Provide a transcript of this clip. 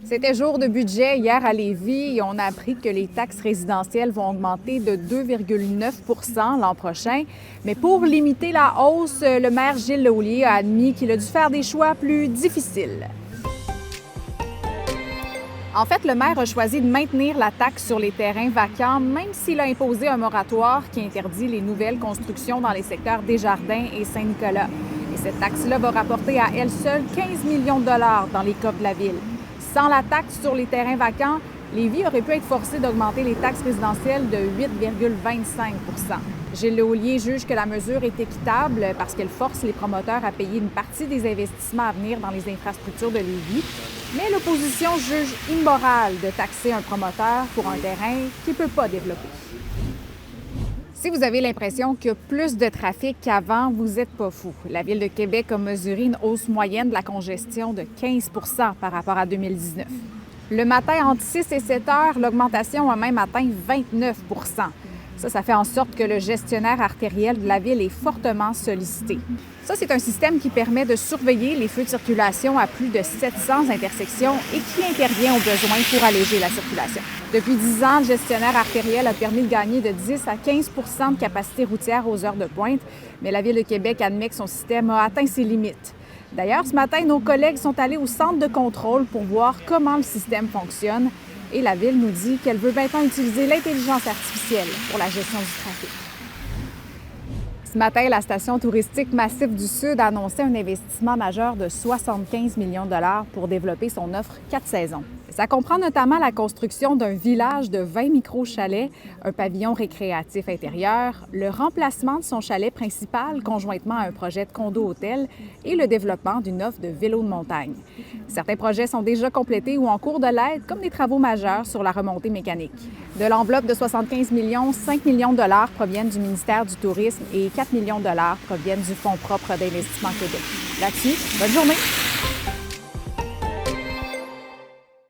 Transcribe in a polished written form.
C'était jour de budget hier à Lévis et on a appris que les taxes résidentielles vont augmenter de 2,9 l'an prochain. Mais pour limiter la hausse, le maire Gilles Lehouillier a admis qu'il a dû faire des choix plus difficiles. En fait, le maire a choisi de maintenir la taxe sur les terrains vacants, même s'il a imposé un moratoire qui interdit les nouvelles constructions dans les secteurs Desjardins et Saint-Nicolas. Et cette taxe-là va rapporter à elle seule 15 millions de dollars dans les coffres de la ville. Sans la taxe sur les terrains vacants, Lévis aurait pu être forcé d'augmenter les taxes résidentielles de 8,25 Gilles Lehouillier juge que la mesure est équitable parce qu'elle force les promoteurs à payer une partie des investissements à venir dans les infrastructures de Lévis. Mais l'opposition juge immoral de taxer un promoteur pour un terrain qu'il ne peut pas développer. Si vous avez l'impression qu'il y a plus de trafic qu'avant, vous n'êtes pas fou. La Ville de Québec a mesuré une hausse moyenne de la congestion de 15 par rapport à 2019. Le matin, entre 6 et 7 heures, l'augmentation a même atteint 29 Ça fait en sorte que le gestionnaire artériel de la ville est fortement sollicité. Ça, c'est un système qui permet de surveiller les feux de circulation à plus de 700 intersections et qui intervient au besoin pour alléger la circulation. Depuis 10 ans, le gestionnaire artériel a permis de gagner de 10 à 15 de capacité routière aux heures de pointe, mais la Ville de Québec admet que son système a atteint ses limites. D'ailleurs, ce matin, nos collègues sont allés au centre de contrôle pour voir comment le système fonctionne. Et la Ville nous dit qu'elle veut maintenant utiliser l'intelligence artificielle pour la gestion du trafic. Ce matin, la station touristique Massif du Sud a annoncé un investissement majeur de 75 millions de dollars pour développer son offre 4 saisons. Ça comprend notamment la construction d'un village de 20 micro-chalets, un pavillon récréatif intérieur, le remplacement de son chalet principal conjointement à un projet de condo-hôtel et le développement d'une offre de vélo de montagne. Certains projets sont déjà complétés ou en cours de l'aide, comme des travaux majeurs sur la remontée mécanique. De l'enveloppe de 75 millions, 5 millions de dollars proviennent du ministère du Tourisme et 4 millions de dollars proviennent du Fonds propre d'investissement Québec. Là-dessus, bonne journée!